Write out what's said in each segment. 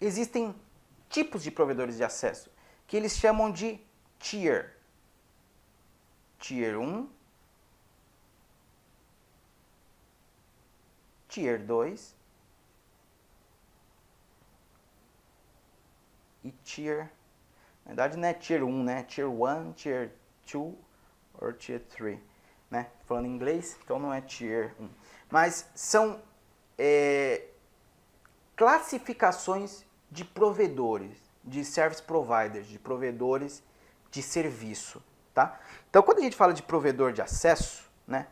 Existem tipos de provedores de acesso que eles chamam de tier. Tier 1, Tier 2 e Tier... Na verdade não é Tier 1, né? Tier 1, Tier 2 ou Tier 3. Né? Falando em inglês, então não é Tier 1. Mas são classificações de provedores, de service providers, de provedores de serviço. Tá? Então quando a gente fala de provedor de acesso, né?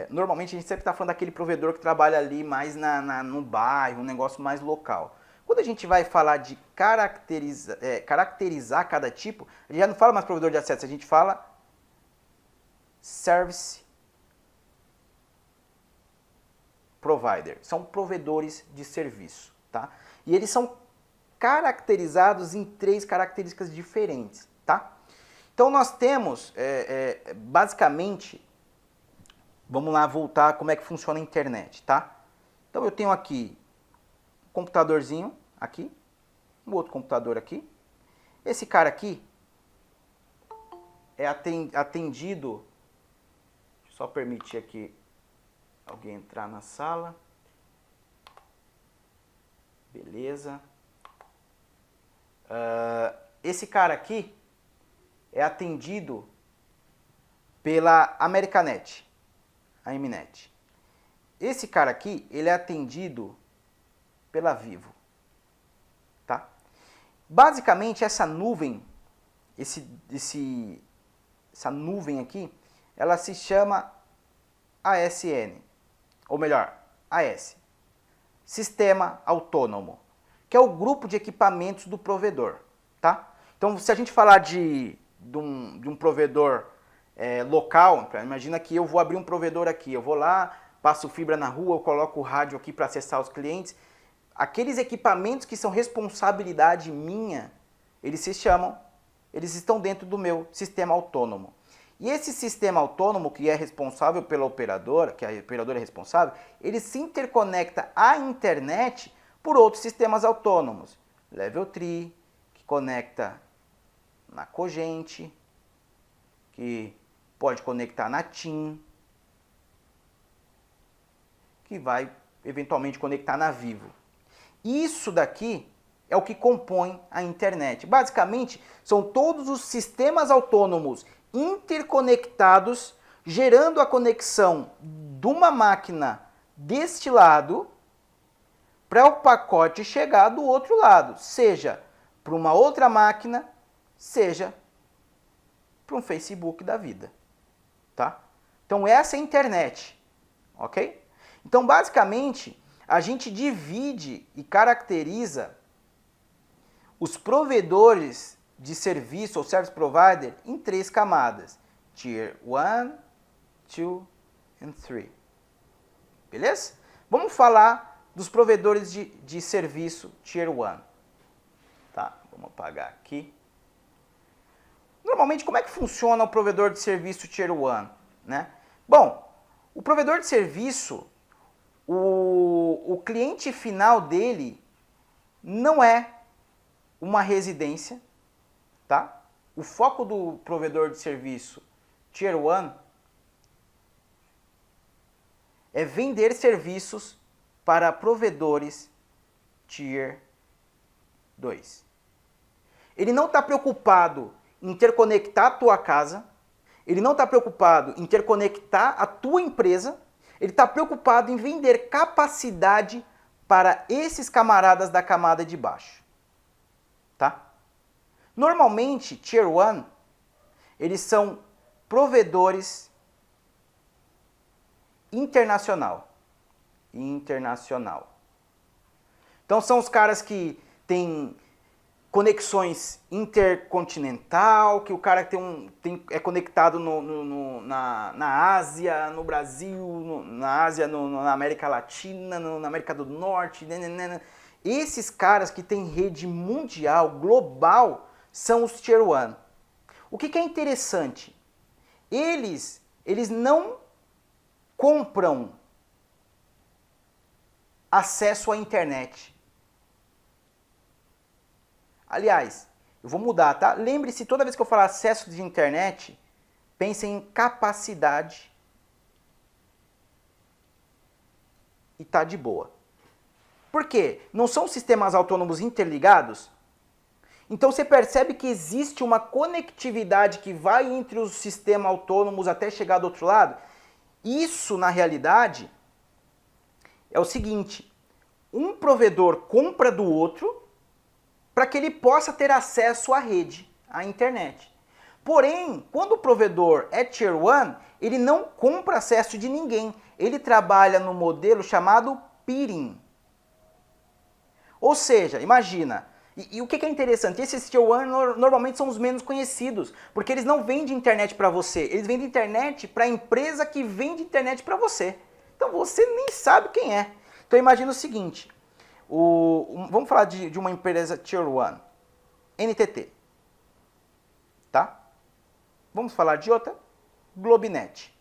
Normalmente a gente sempre está falando daquele provedor que trabalha ali mais no bairro, um negócio mais local. Quando a gente vai falar de caracterizar cada tipo, a gente já não fala mais provedor de acesso, a gente fala service provider. São provedores de serviço. Tá? E eles são caracterizados em 3 características diferentes. Tá? Então nós temos, basicamente... Vamos lá voltar como é que funciona a internet, tá? Então eu tenho aqui um computadorzinho aqui, um outro computador aqui. Esse cara aqui é atendido... Deixa eu só permitir aqui alguém entrar na sala. Beleza. Esse cara aqui é atendido pela Americanet. A Mnet. Esse cara aqui, ele é atendido pela Vivo. Tá? Basicamente, essa nuvem, essa nuvem aqui, ela se chama ASN, ou melhor, AS, Sistema Autônomo, que é o grupo de equipamentos do provedor. Tá? Então, se a gente falar de um provedor local, imagina que eu vou abrir um provedor aqui, eu vou lá, passo fibra na rua, eu coloco o rádio aqui para acessar os clientes. Aqueles equipamentos que são responsabilidade minha, eles estão dentro do meu sistema autônomo. E esse sistema autônomo, que é responsável pela operadora, que a operadora é responsável, ele se interconecta à internet por outros sistemas autônomos. Level 3, que conecta na Cogente, que pode conectar na TIM, que vai eventualmente conectar na Vivo. Isso daqui é o que compõe a internet. Basicamente, são todos os sistemas autônomos interconectados, gerando a conexão de uma máquina deste lado para o pacote chegar do outro lado, seja para uma outra máquina, seja para um Facebook da vida. Tá? Então essa é a internet, ok? Então basicamente a gente divide e caracteriza os provedores de serviço ou service provider em 3 camadas: Tier 1, 2 e 3. Beleza? Vamos falar dos provedores de serviço Tier 1. Tá? Vamos apagar aqui. Normalmente, como é que funciona o provedor de serviço Tier 1? Né? Bom, o provedor de serviço, o cliente final dele não é uma residência, tá? O foco do provedor de serviço Tier 1 é vender serviços para provedores Tier 2. Ele não está preocupado em interconectar a tua casa, ele não está preocupado em interconectar a tua empresa, ele está preocupado em vender capacidade para esses camaradas da camada de baixo. Tá? Normalmente, Tier 1, eles são provedores internacional. Então são os caras que têm conexões intercontinental, que o cara é conectado na Ásia, no Brasil, na Ásia, na América Latina, na América do Norte. Esses caras que têm rede mundial, global, são os Tier 1. O que é interessante? Eles não compram acesso à internet. Aliás, eu vou mudar, tá? Lembre-se, toda vez que eu falar acesso de internet, pense em capacidade e tá de boa. Por quê? Não são sistemas autônomos interligados? Então você percebe que existe uma conectividade que vai entre os sistemas autônomos até chegar do outro lado? Isso, na realidade, é o seguinte: um provedor compra do outro para que ele possa ter acesso à rede, à internet. Porém, quando o provedor é Tier 1, ele não compra acesso de ninguém. Ele trabalha no modelo chamado peering. Ou seja, imagina, e o que é interessante? Esses Tier 1 normalmente são os menos conhecidos, porque eles não vendem internet para você, eles vendem internet para a empresa que vende internet para você. Então você nem sabe quem é. Então imagina o seguinte, vamos falar de uma empresa Tier 1, NTT, tá? Vamos falar de outra, Globinet.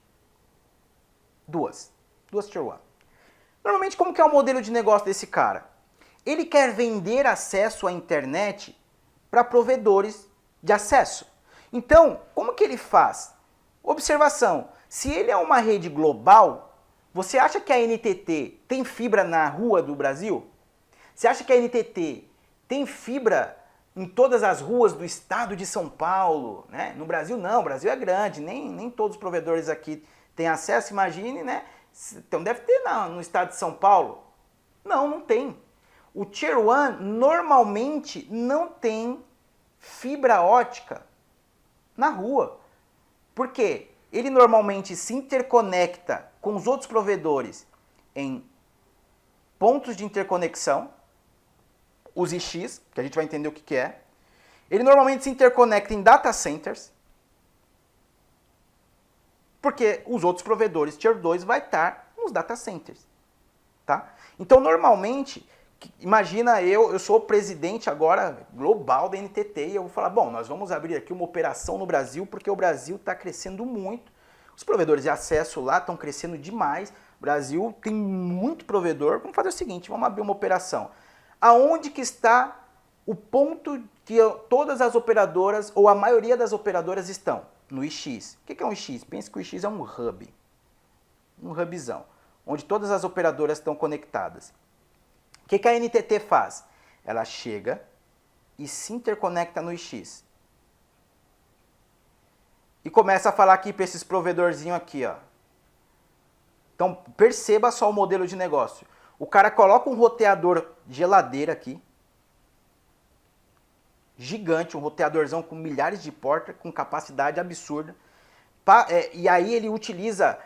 Duas Tier 1. Normalmente, como que é o modelo de negócio desse cara? Ele quer vender acesso à internet para provedores de acesso. Então, como que ele faz? Observação, se ele é uma rede global, você acha que a NTT tem fibra na rua do Brasil? Você acha que a NTT tem fibra em todas as ruas do estado de São Paulo? Né? No Brasil não, o Brasil é grande, nem todos os provedores aqui têm acesso, imagine, né? Então deve ter no estado de São Paulo. Não tem. O Tier 1 normalmente não tem fibra ótica na rua. Por quê? Ele normalmente se interconecta com os outros provedores em pontos de interconexão, os IX, que a gente vai entender o que é. Ele normalmente se interconecta em data centers, porque os outros provedores Tier 2 vai estar nos data centers. Tá? Então, normalmente, imagina eu sou o presidente agora global da NTT e eu vou falar, bom, nós vamos abrir aqui uma operação no Brasil porque o Brasil está crescendo muito. Os provedores de acesso lá estão crescendo demais. O Brasil tem muito provedor. Vamos fazer o seguinte, vamos abrir uma operação. Aonde que está o ponto que todas as operadoras, ou a maioria das operadoras estão? No IX. O que é um IX? Pense que o IX é um hub. Um hubzão, onde todas as operadoras estão conectadas. O que a NTT faz? Ela chega e se interconecta no IX. E começa a falar aqui para esses provedorzinhos aqui, ó. Então, perceba só o modelo de negócio. O cara coloca um roteador de geladeira aqui. Gigante, um roteadorzão com milhares de portas, com capacidade absurda. E aí ele utiliza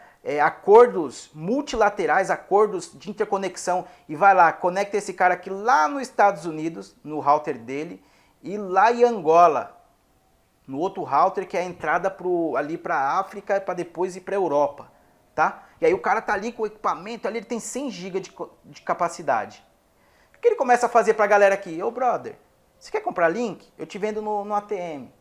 acordos multilaterais, acordos de interconexão. E vai lá, conecta esse cara aqui lá nos Estados Unidos, no router dele. E lá em Angola, no outro router que é a entrada ali para a África para depois ir para a Europa. Tá? E aí o cara tá ali com o equipamento, ali ele tem 100 GB de capacidade. O que ele começa a fazer para a galera aqui? Ô brother, você quer comprar link? Eu te vendo no ATM.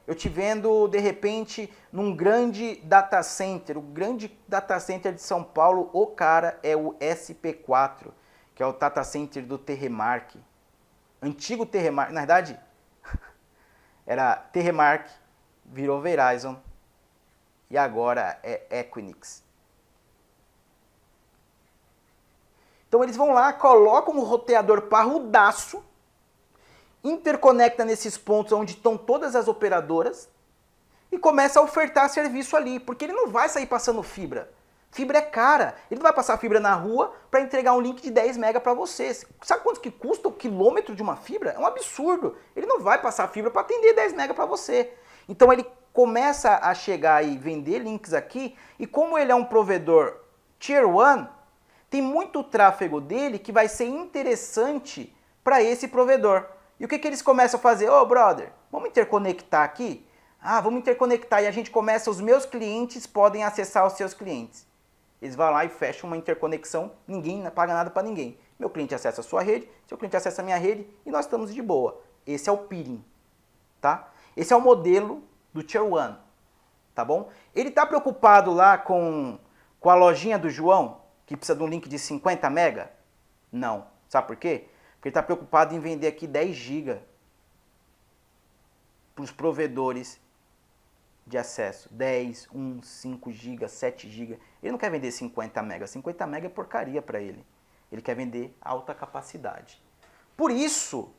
Eu te vendo, de repente, num grande data center. O grande data center de São Paulo, o cara é o SP4, que é o data center do Terremark. Antigo Terremark, na verdade, era Terremark, virou Verizon e agora é Equinix. Então eles vão lá, colocam um roteador parrudaço, interconecta nesses pontos onde estão todas as operadoras e começa a ofertar serviço ali, porque ele não vai sair passando fibra. Fibra é cara, ele não vai passar fibra na rua para entregar um link de 10 mega para você. Sabe quanto que custa o quilômetro de uma fibra? É um absurdo. Ele não vai passar fibra para atender 10 mega para você. Então ele começa a chegar e vender links aqui, e como ele é um provedor Tier 1, tem muito tráfego dele que vai ser interessante para esse provedor. E o que eles começam a fazer? Ô, brother, vamos interconectar aqui? Ah, vamos interconectar. E a gente começa, os meus clientes podem acessar os seus clientes. Eles vão lá e fecham uma interconexão, ninguém paga nada para ninguém. Meu cliente acessa a sua rede, seu cliente acessa a minha rede e nós estamos de boa. Esse é o peering, tá? Esse é o modelo do Tier 1, tá bom? Ele está preocupado lá com a lojinha do João, que precisa de um link de 50 mega? Não. Sabe por quê? Porque ele está preocupado em vender aqui 10 GB para os provedores de acesso. 10, 1, 5 GB, 7 GB. Ele não quer vender 50 mega. 50 mega é porcaria para ele. Ele quer vender alta capacidade. Por isso,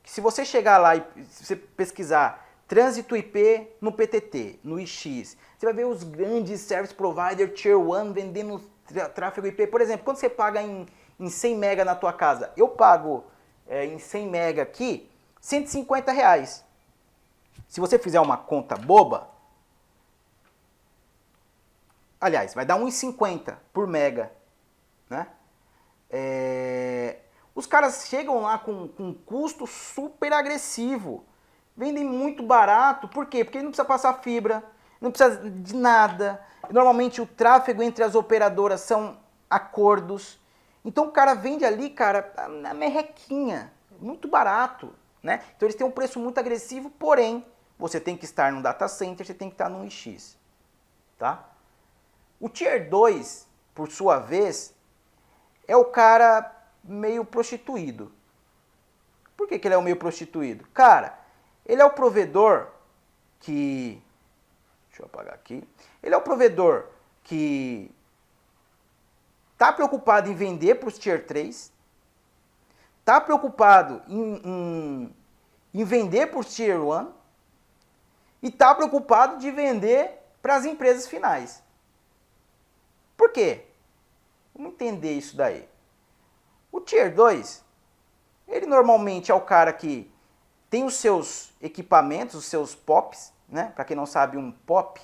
que se você chegar lá e se você pesquisar trânsito IP no PTT, no IX, você vai ver os grandes service provider Tier 1 vendendo tráfego IP. Por exemplo, quando você paga em 100 mega na tua casa, eu pago em 100 mega aqui R$150. Se você fizer uma conta boba, aliás, vai dar R$1,50 por mega, né? Os caras chegam lá com um custo super agressivo, vendem muito barato. Por quê? Porque ele não precisa passar fibra, não precisa de nada. Normalmente o tráfego entre as operadoras são acordos. Então o cara vende ali, cara, na merrequinha, muito barato, né? Então eles têm um preço muito agressivo, porém, você tem que estar no data center, você tem que estar no IX, tá? O Tier 2, por sua vez, é o cara meio prostituído. Por que ele é o meio prostituído? Cara, ele é o provedor que... Deixa eu apagar aqui. Ele é o provedor que está preocupado em vender para os Tier 3, está preocupado em vender para os Tier 1 e está preocupado de vender para as empresas finais. Por quê? Vamos entender isso daí. O Tier 2, ele normalmente é o cara que tem os seus equipamentos, os seus POPs, né? Para quem não sabe, um POP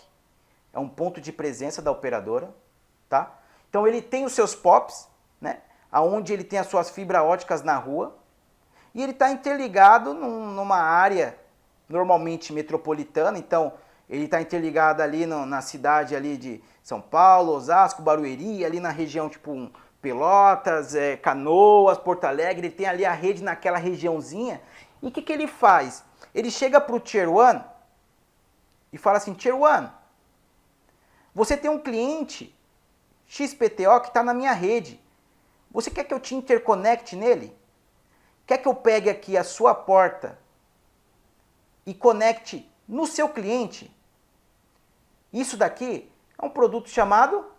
é um ponto de presença da operadora, tá? Então ele tem os seus POPs, né? Aonde ele tem as suas fibras óticas na rua, e ele está interligado numa área normalmente metropolitana. Então ele está interligado ali na cidade ali de São Paulo, Osasco, Barueri, ali na região tipo Pelotas, Canoas, Porto Alegre. Ele tem ali a rede naquela regiãozinha. E o que ele faz? Ele chega para o Tier 1 e fala assim: Tier 1, você tem um cliente XPTO que está na minha rede. Você quer que eu te interconecte nele? Quer que eu pegue aqui a sua porta e conecte no seu cliente? Isso daqui é um produto chamado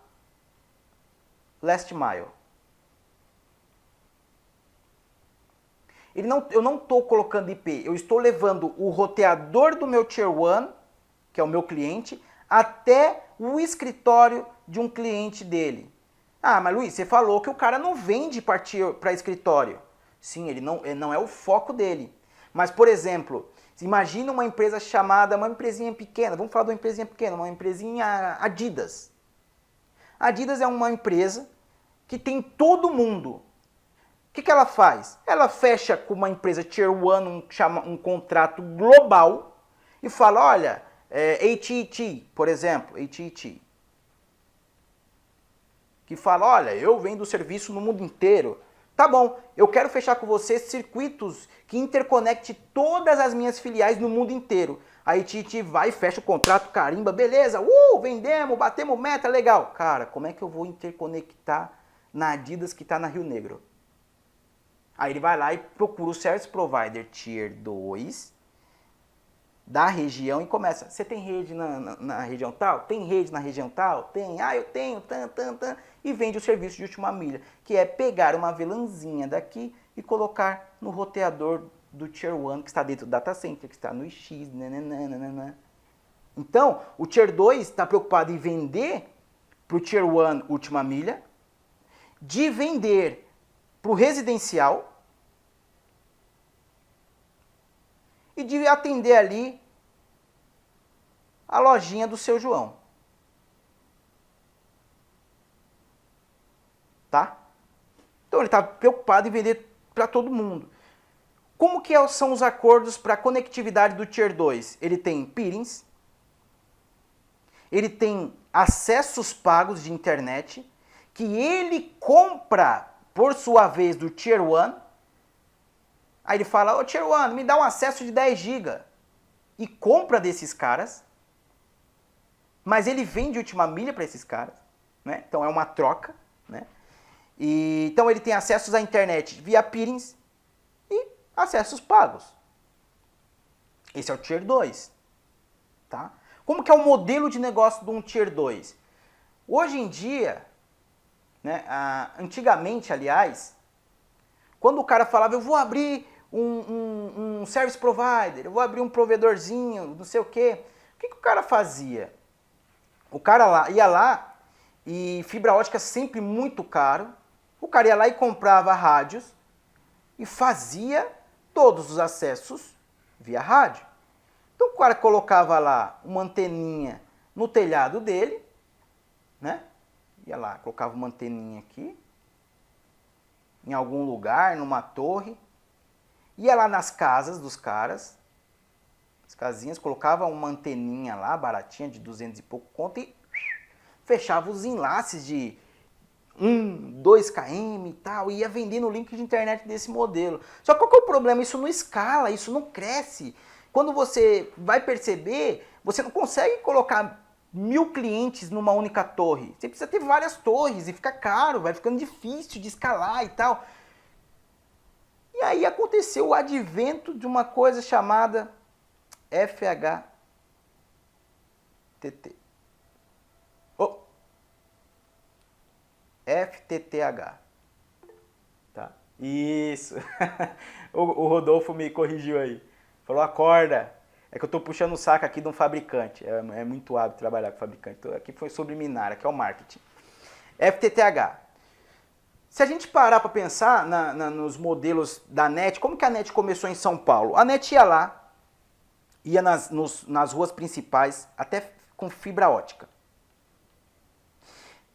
Last Mile. Eu não estou colocando IP, eu estou levando o roteador do meu Tier 1, que é o meu cliente, até o escritório de um cliente dele. Ah, mas Luiz, você falou que o cara não vende para escritório. Sim, ele não é o foco dele. Mas, por exemplo, imagina uma empresa chamada, uma empresinha pequena, vamos falar de uma empresinha pequena, uma empresinha Adidas. A Adidas é uma empresa que tem todo mundo. O que ela faz? Ela fecha com uma empresa Tier 1 um contrato global e fala, olha, AT&T, por exemplo, AT&T, que fala, olha, eu vendo serviço no mundo inteiro. Tá bom, eu quero fechar com você circuitos que interconecte todas as minhas filiais no mundo inteiro. A AT&T vai e fecha o contrato, carimba, beleza, vendemos, batemos meta, legal. Cara, como é que eu vou interconectar na Adidas que está na Rio Negro? Aí ele vai lá e procura o Service Provider Tier 2 da região e começa. Você tem rede na região tal? Tem rede na região tal? Tem. Ah, eu tenho. E vende o serviço de última milha, que é pegar uma VLANzinha daqui e colocar no roteador do Tier 1 que está dentro do data center, que está no X. Nananana. Então, o Tier 2 está preocupado em vender para o Tier 1 última milha, de vender para o residencial e de atender ali a lojinha do seu João. Tá? Então ele está preocupado em vender para todo mundo. Como que são os acordos para conectividade do Tier 2? Ele tem peerings, ele tem acessos pagos de internet, que ele compra, por sua vez, do Tier 1. Aí ele fala, Tier 1, me dá um acesso de 10 GB. e compra desses caras, mas ele vende última milha para esses caras, né? Então é uma troca, né? E, então ele tem acessos à internet via peerings e acessos pagos. Esse é o Tier 2. Tá? Como que é o modelo de negócio de um Tier 2? Hoje em dia, né, antigamente, aliás, quando o cara falava, eu vou abrir um service provider, eu vou abrir um provedorzinho, não sei o quê, o que o cara fazia? O cara ia lá e fibra ótica sempre muito caro, o cara ia lá e comprava rádios e fazia todos os acessos via rádio. Então o cara colocava lá uma anteninha no telhado dele, né? Ia lá, colocava uma anteninha aqui, em algum lugar, numa torre, ia lá nas casas dos caras, as casinhas, colocava uma anteninha lá, baratinha, de 200 e pouco conto, e fechava os enlaces de 2 km e tal, e ia vendendo o link de internet desse modelo. Só que qual que é o problema? Isso não escala, isso não cresce. Quando você vai perceber, você não consegue colocar 1000 clientes numa única torre. Você precisa ter várias torres e fica caro, vai ficando difícil de escalar e tal. E aí aconteceu o advento de uma coisa chamada FHTT. Oh. FTTH. Tá? Isso. O Rodolfo me corrigiu aí. Falou, acorda. É que eu tô puxando o saco aqui de um fabricante. É muito hábito trabalhar com fabricante. Então, aqui foi subliminar, aqui é o marketing. FTTH. Se a gente parar para pensar nos modelos da NET, como que a NET começou em São Paulo? A NET ia lá, ia nas ruas principais, até com fibra ótica.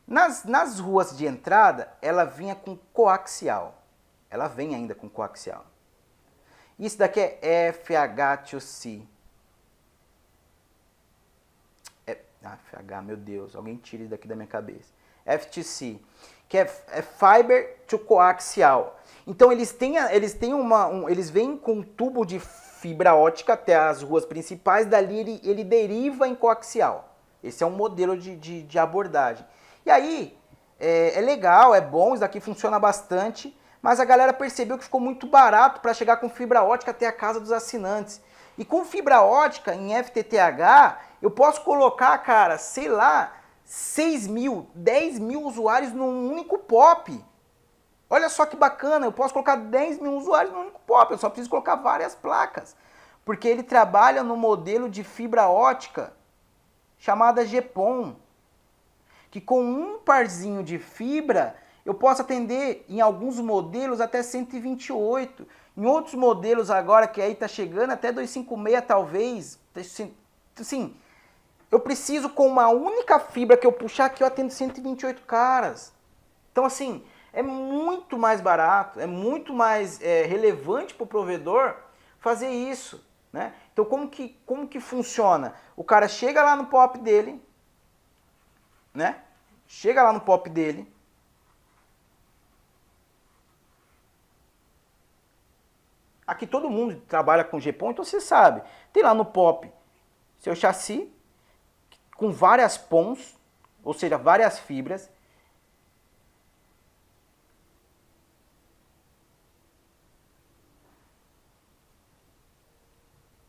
Nas ruas de entrada, ela vinha com coaxial. Ela vem ainda com coaxial. Isso daqui é FH2C. FH, meu Deus, alguém tira isso daqui da minha cabeça. F2C, que é Fiber to Coaxial. Então eles vêm com um tubo de fibra ótica até as ruas principais, dali ele deriva em coaxial. Esse é um modelo de abordagem. E aí, é legal, é bom, isso daqui funciona bastante, mas a galera percebeu que ficou muito barato para chegar com fibra ótica até a casa dos assinantes. E com fibra ótica em FTTH, eu posso colocar, cara, sei lá, 6 mil, 10 mil usuários num único POP. Olha só que bacana, eu posso colocar 10 mil usuários num único POP, eu só preciso colocar várias placas. Porque ele trabalha no modelo de fibra ótica chamada GPON, que com um parzinho de fibra eu posso atender em alguns modelos até 128. Em outros modelos agora que aí tá chegando até 256 talvez. Assim, eu preciso com uma única fibra que eu puxar aqui eu atendo 128 caras. Então assim, é muito mais barato, é muito mais relevante para o provedor fazer isso, né? Então como que funciona? O cara chega lá no POP dele, né? Chega lá no POP dele, aqui todo mundo trabalha com GPON, então você sabe. Tem lá no POP seu chassi com várias PONs, ou seja, várias fibras.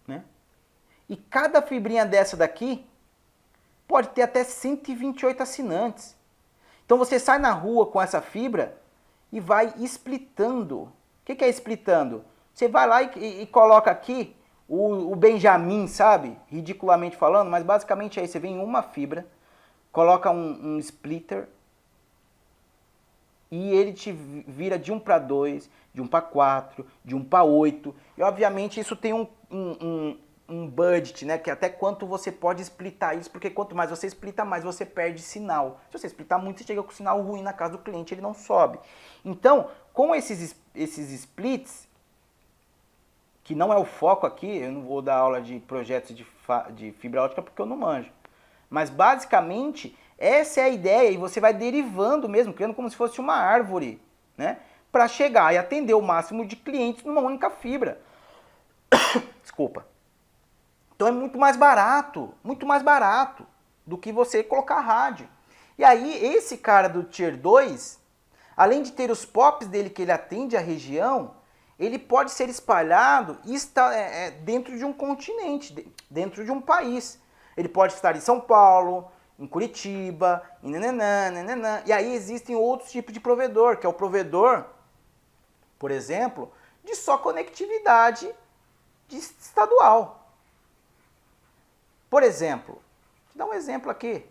Né? E cada fibrinha dessa daqui pode ter até 128 assinantes. Então você sai na rua com essa fibra e vai splitando. O que é splitando? Você vai lá e coloca aqui o Benjamin, sabe? Ridiculamente falando, mas basicamente é isso. Você vem em uma fibra, coloca um splitter e ele te vira de 1 para 2, de 1 para 4, de 1 para 8. E obviamente isso tem um budget, né? Que é até quanto você pode splitar isso, porque quanto mais você splita, mais você perde sinal. Se você splitar muito, você chega com sinal ruim na casa do cliente, ele não sobe. Então, com esses splits, que não é o foco aqui, eu não vou dar aula de projetos de fibra ótica porque eu não manjo. Mas basicamente, essa é a ideia e você vai derivando mesmo, criando como se fosse uma árvore, né? Para chegar e atender o máximo de clientes numa única fibra. Desculpa. Então é muito mais barato do que você colocar rádio. E aí esse cara do Tier 2, além de ter os POPs dele que ele atende a região, ele pode ser espalhado e estar dentro de um continente, dentro de um país. Ele pode estar em São Paulo, em Curitiba, em nananã. E aí existem outros tipos de provedor, que é o provedor, por exemplo, de só conectividade estadual. Por exemplo, vou te dar um exemplo aqui.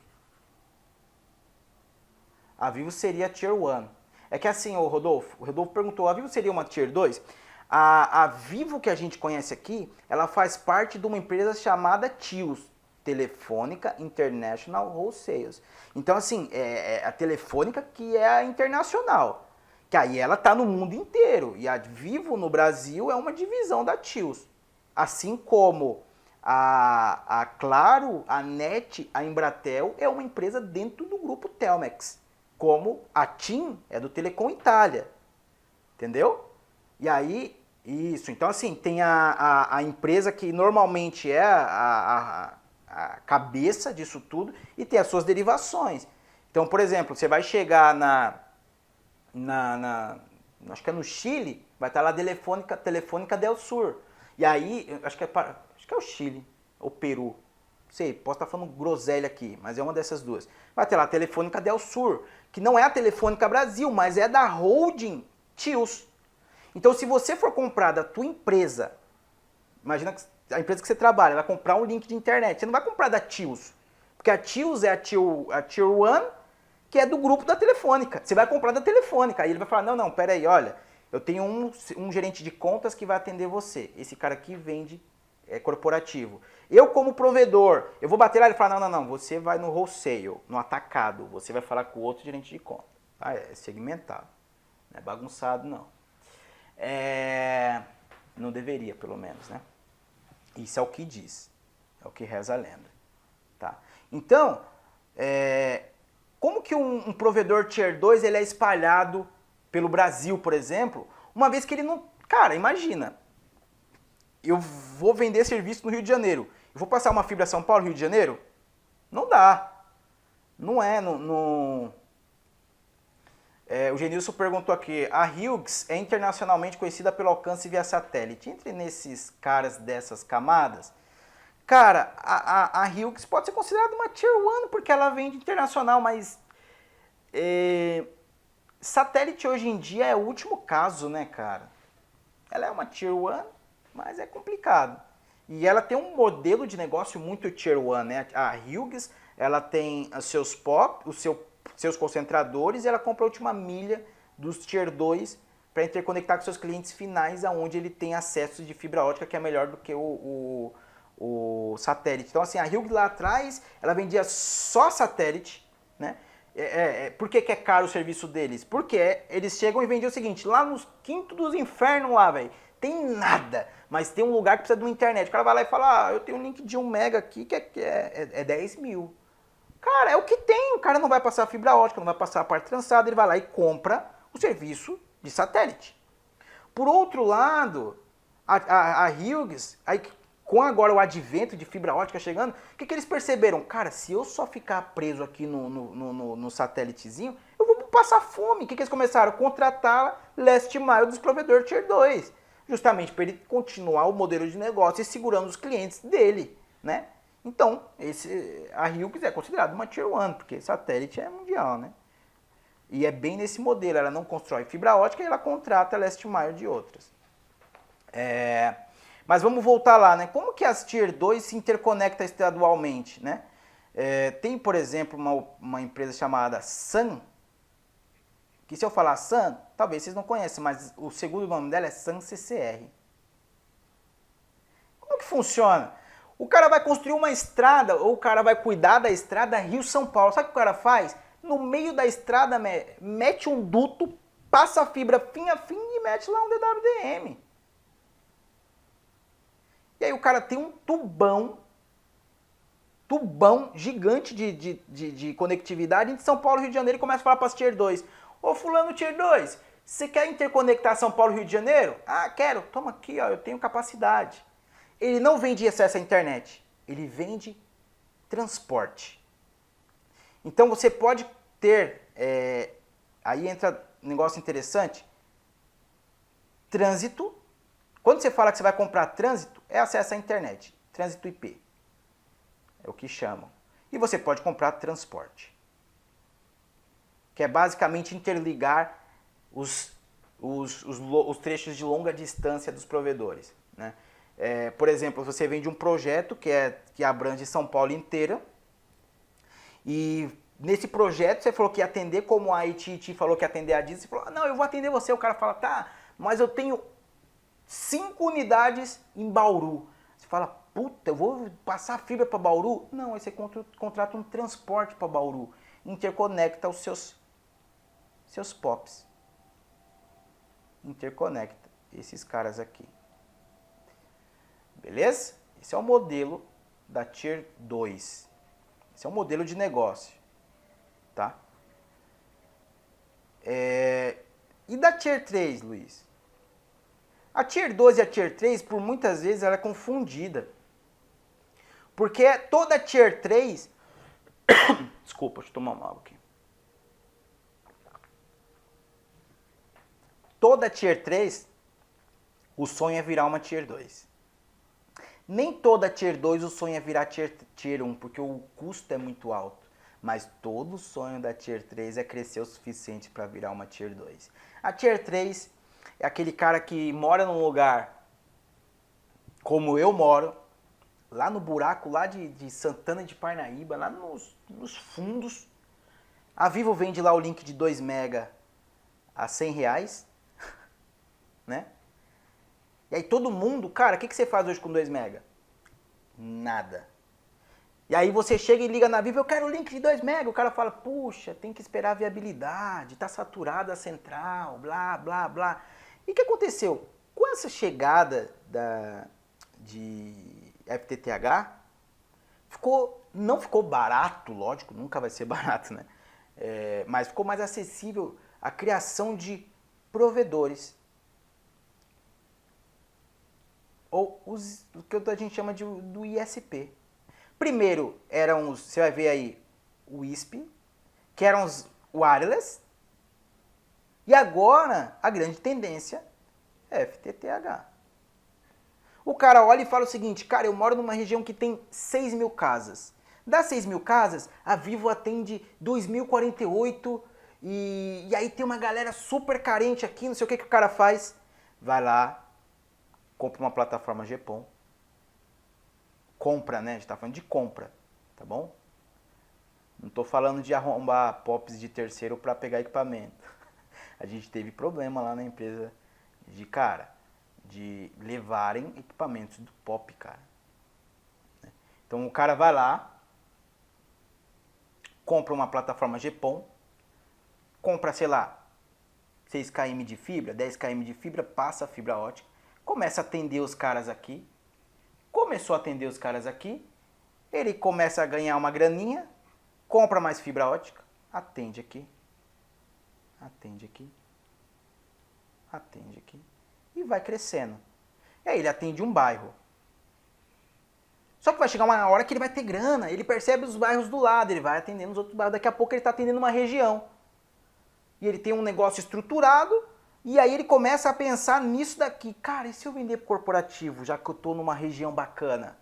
A Vivo seria Tier 1. É que assim, o Rodolfo perguntou, a Vivo seria uma Tier 2? A Vivo que a gente conhece aqui, ela faz parte de uma empresa chamada TIOS, Telefônica International Wholesale. Então assim, é a Telefônica que é a internacional, que aí ela está no mundo inteiro. E a Vivo no Brasil é uma divisão da TIOS. Assim como a Claro, a NET, a Embratel é uma empresa dentro do grupo Telmex. Como a TIM é do Telecom Itália, entendeu? E aí, isso, então assim, tem a empresa que normalmente é a cabeça disso tudo e tem as suas derivações. Então, por exemplo, você vai chegar acho que é no Chile, vai estar lá Telefônica del Sur. E aí, acho que é o Chile, ou Peru. Não sei, posso estar falando groselha aqui, mas é uma dessas duas. Vai ter lá a Telefônica del Sur, que não é a Telefônica Brasil, mas é da holding TIOS. Então, se você for comprar da tua empresa, imagina a empresa que você trabalha, vai comprar um link de internet, você não vai comprar da TIOS, porque a TIOS é a Tier 1, que é do grupo da Telefônica. Você vai comprar da Telefônica, aí ele vai falar, não, pera aí, olha, eu tenho um gerente de contas que vai atender você. Esse cara aqui vende corporativo. Eu, como provedor, eu vou bater lá e falar, não, você vai no wholesale, no atacado, você vai falar com o outro gerente de conta. Ah, é segmentado, não é bagunçado, não. Não deveria, pelo menos, né? Isso é o que diz, é o que reza a lenda. Tá? Então, como que um provedor Tier 2 ele é espalhado pelo Brasil, por exemplo, uma vez que ele não... Cara, imagina, eu vou vender serviço no Rio de Janeiro, eu vou passar uma fibra São Paulo, Rio de Janeiro? Não dá. Não é o Genilson perguntou aqui, a Hughes é internacionalmente conhecida pelo alcance via satélite. Entre nesses caras dessas camadas, cara, a Hughes pode ser considerada uma Tier 1 porque ela vende internacional, mas satélite hoje em dia é o último caso, né, cara? Ela é uma Tier 1, mas é complicado. E ela tem um modelo de negócio muito Tier 1, né? A Hughes, ela tem os seus POP, seus concentradores, e ela compra a última milha dos Tier 2 para interconectar com seus clientes finais, aonde ele tem acesso de fibra ótica, que é melhor do que o satélite. Então, assim, a Hughes lá atrás, ela vendia só satélite, né? Por que é caro o serviço deles? Porque eles chegam e vendem o seguinte, lá nos quintos dos infernos lá, velho, tem nada, mas tem um lugar que precisa de uma internet. O cara vai lá e fala, eu tenho um link de 1 mega aqui que é 10 mil. Cara, é o que tem, o cara não vai passar a fibra ótica, não vai passar a parte trançada, ele vai lá e compra o serviço de satélite. Por outro lado, a Hughes, aí, com agora o advento de fibra ótica chegando, o que eles perceberam? Cara, se eu só ficar preso aqui no satélitezinho, eu vou passar fome. O que eles começaram? Contratar last mile dos provedores Tier 2. Justamente para ele continuar o modelo de negócio e segurando os clientes dele, né? Então, a Hughes é considerada uma Tier 1, porque satélite é mundial, né? E é bem nesse modelo, ela não constrói fibra ótica e ela contrata last mile de outras. Mas vamos voltar lá, né? Como que as Tier 2 se interconectam estadualmente, né? Tem, por exemplo, uma empresa chamada Sun, que se eu falar Sun, talvez vocês não conheçam, mas o segundo nome dela é Sun CCR. Como que funciona? O cara vai construir uma estrada, ou o cara vai cuidar da estrada Rio-São Paulo. Sabe o que o cara faz? No meio da estrada, mete um duto, passa a fibra fim a fim e mete lá um DWDM. E aí o cara tem um tubão gigante de conectividade entre São Paulo e Rio de Janeiro e começa a falar para as Tier 2. Ô fulano Tier 2, você quer interconectar São Paulo e Rio de Janeiro? Ah, quero. Toma aqui, ó, eu tenho capacidade. ele não vende acesso à internet, ele vende transporte. Então você pode ter, aí entra um negócio interessante, trânsito. Quando você fala que você vai comprar trânsito, é acesso à internet, trânsito IP, é o que chamam. E você pode comprar transporte, que é basicamente interligar os trechos de longa distância dos provedores, né? Por exemplo, você vende um projeto que abrange São Paulo inteira, e nesse projeto você falou que ia atender, como a AT&T falou que ia atender a Disney, você falou, não, eu vou atender você. O cara fala, tá, mas eu tenho 5 unidades em Bauru. Você fala, puta, eu vou passar fibra para Bauru? Não, aí você contrata um transporte para Bauru, interconecta os seus POPs. Interconecta esses caras aqui. Beleza? Esse é o modelo da Tier 2. Esse é um modelo de negócio. Tá? E da Tier 3, Luiz? A Tier 2 e a Tier 3, por muitas vezes, ela é confundida. Porque toda Tier 3... Desculpa, deixa eu tomar uma água aqui. Toda Tier 3, o sonho é virar uma Tier 2. Nem toda Tier 2 o sonho é virar Tier 1, porque o custo é muito alto. Mas todo o sonho da Tier 3 é crescer o suficiente para virar uma Tier 2. A Tier 3 é aquele cara que mora num lugar como eu moro, lá no buraco lá de Santana de Parnaíba, lá nos fundos. A Vivo vende lá o link de 2 mega a R$100, né? E aí todo mundo, cara, o que você faz hoje com 2 mega? Nada. E aí você chega e liga na Vivo, eu quero o link de 2 mega. O cara fala, puxa, tem que esperar a viabilidade, tá saturada a central, blá, blá, blá. E o que aconteceu? Com essa chegada de FTTH, não ficou barato, lógico, nunca vai ser barato, né? Mas ficou mais acessível a criação de provedores. Ou o que a gente chama do ISP. Primeiro eram você vai ver aí o WISP, que eram os wireless, e agora a grande tendência é FTTH. O cara olha e fala o seguinte, cara, eu moro numa região que tem 6 mil casas. Das 6 mil casas, a Vivo atende 2.048 e aí tem uma galera super carente aqui, não sei o que o cara faz. Vai lá, compra uma plataforma GPON. Compra, né? A gente tá falando de compra, tá bom? Não tô falando de arrombar POPs de terceiro para pegar equipamento. A gente teve problema lá na empresa de levarem equipamentos do POP, cara. Então o cara vai lá, compra uma plataforma GPON, compra, sei lá, 6 km de fibra, 10 km de fibra, passa a fibra ótica, começa a atender os caras aqui. Começou a atender os caras aqui, ele começa a ganhar uma graninha, compra mais fibra ótica, atende aqui, atende aqui, atende aqui e vai crescendo. E aí ele atende um bairro. Só que vai chegar uma hora que ele vai ter grana, ele percebe os bairros do lado, ele vai atendendo os outros bairros, daqui a pouco ele está atendendo uma região. E ele tem um negócio estruturado, e aí ele começa a pensar nisso daqui. Cara, e se eu vender pro corporativo, já que eu estou numa região bacana?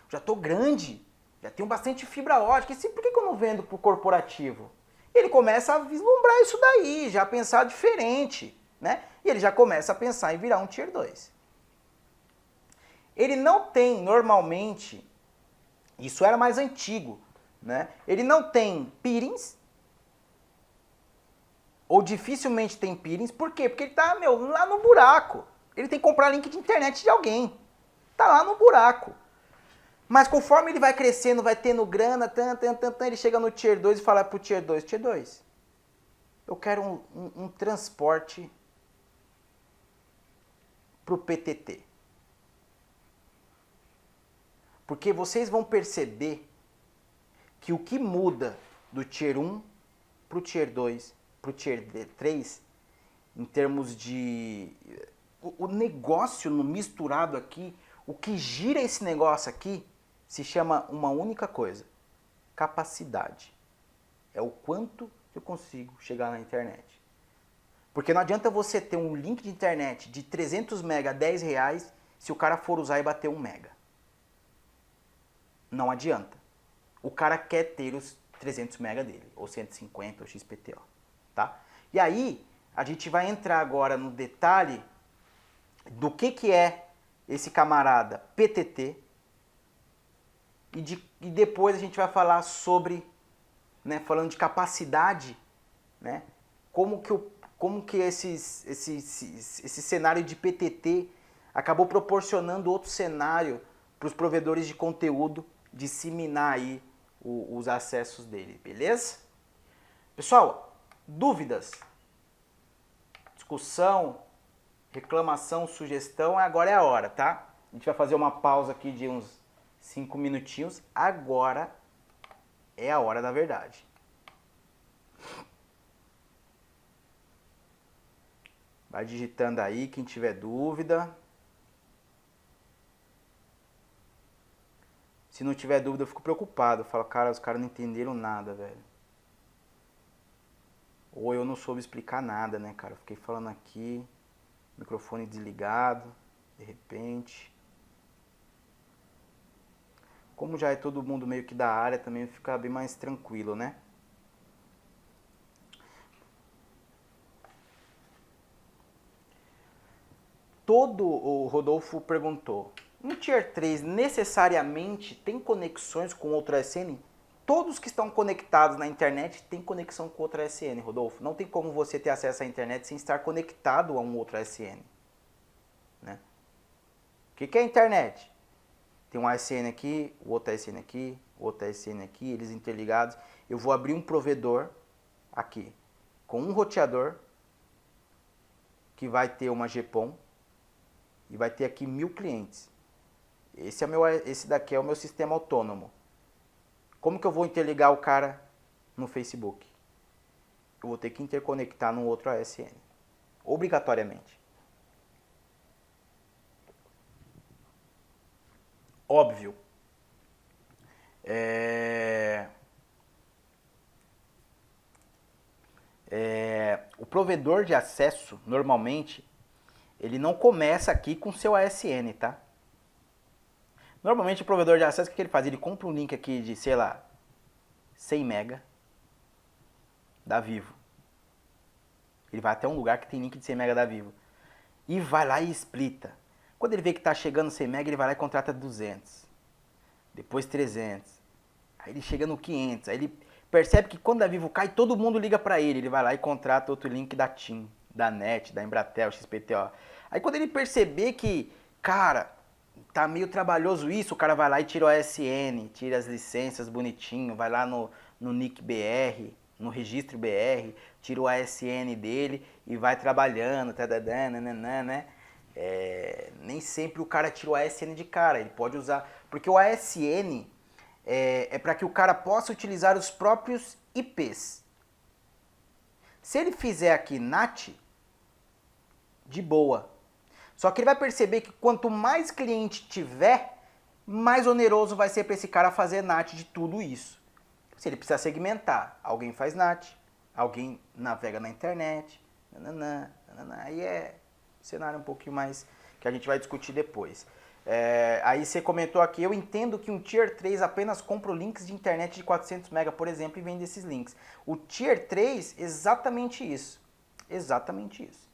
Já estou grande, já tenho bastante fibra ótica, e por que eu não vendo pro corporativo? Ele começa a vislumbrar isso daí, já pensar diferente, né? E ele já começa a pensar em virar um Tier 2. Ele não tem, normalmente, isso era mais antigo, né? Ele não tem peerings, ou dificilmente tem peerings. Por quê? Porque ele tá, lá no buraco. Ele tem que comprar link de internet de alguém. Tá lá no buraco. Mas conforme ele vai crescendo, vai tendo grana, ele chega no Tier 2 e fala pro Tier 2, Tier 2, eu quero um transporte pro PTT. Porque vocês vão perceber que o que muda do Tier 1 pro Tier 2 pro Tier 3, em termos de... O negócio no misturado aqui, O que gira esse negócio aqui se chama uma única coisa: capacidade. É o quanto eu consigo chegar na internet. Porque não adianta você ter um link de internet de 300 mega a 10 reais se o cara for usar e bater 1 mega. Não adianta. O cara quer ter os 300 mega dele, ou 150, ou XPTO, tá? E aí, a gente vai entrar agora no detalhe do que é esse camarada PTT e depois a gente vai falar sobre, né, falando de capacidade, né, como que esse cenário de PTT acabou proporcionando outro cenário para os provedores de conteúdo disseminar aí os acessos dele, beleza? Pessoal, dúvidas, discussão, reclamação, sugestão, agora é a hora, tá? A gente vai fazer uma pausa aqui de uns 5 minutinhos, agora é a hora da verdade. Vai digitando aí, quem tiver dúvida. Se não tiver dúvida, eu fico preocupado. Eu falo, cara, os caras não entenderam nada, velho. Ou eu não soube explicar nada, né, cara? Eu fiquei falando aqui, microfone desligado, de repente. Como já é todo mundo meio que da área, também fica bem mais tranquilo, né? O Rodolfo perguntou, um Tier 3 necessariamente tem conexões com outra SN? Todos que estão conectados na internet têm conexão com outra SN, Rodolfo. Não tem como você ter acesso à internet sem estar conectado a um outro SN. Né? O que é a internet? Tem um ASN aqui, o outro ASN aqui, o outro ASN aqui, eles interligados. Eu vou abrir um provedor aqui, com um roteador, que vai ter uma GPON, e vai ter aqui 1000 clientes. Esse daqui é o meu sistema autônomo. Como que eu vou interligar o cara no Facebook? Eu vou ter que interconectar num outro ASN. Obrigatoriamente. Óbvio. O provedor de acesso, normalmente, ele não começa aqui com seu ASN, tá? Normalmente o provedor de acesso, o que ele faz? Ele compra um link aqui de, sei lá, 100 mega da Vivo. Ele vai até um lugar que tem link de 100 mega da Vivo. E vai lá e splita. Quando ele vê que tá chegando 100 mega, ele vai lá e contrata 200. Depois 300. Aí ele chega no 500. Aí ele percebe que quando a Vivo cai, todo mundo liga pra ele. Ele vai lá e contrata outro link da TIM, da NET, da Embratel, XPTO. Aí quando ele perceber que, cara, tá meio trabalhoso isso, o cara vai lá e tira o ASN, tira as licenças bonitinho, vai lá no NIC BR, no registro BR, tira o ASN dele e vai trabalhando, né? Nem sempre o cara tira o ASN de cara, ele pode usar, porque o ASN é para que o cara possa utilizar os próprios IPs. Se ele fizer aqui NAT, de boa. Só que ele vai perceber que quanto mais cliente tiver, mais oneroso vai ser para esse cara fazer NAT de tudo isso. Se ele precisar segmentar, alguém faz NAT, alguém navega na internet, aí é um cenário um pouquinho mais que a gente vai discutir depois. Aí você comentou aqui, eu entendo que um Tier 3 apenas compra links de internet de 400 MB, por exemplo, e vende esses links. O Tier 3, exatamente isso. Exatamente isso.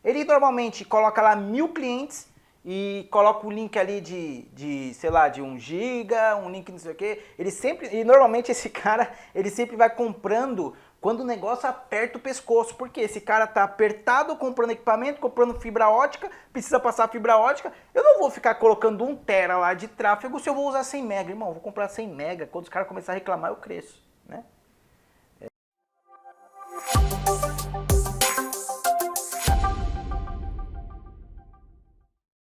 Ele normalmente coloca lá 1000 clientes e coloca o link ali sei lá, de 1 GB, um link não sei o que. E normalmente esse cara, ele sempre vai comprando quando o negócio aperta o pescoço. Porque esse cara tá apertado comprando equipamento, comprando fibra ótica, precisa passar fibra ótica. Eu não vou ficar colocando 1 tera lá de tráfego se eu vou usar 100 mega. Irmão, eu vou comprar 100 mega. Quando os caras começarem a reclamar, eu cresço, né?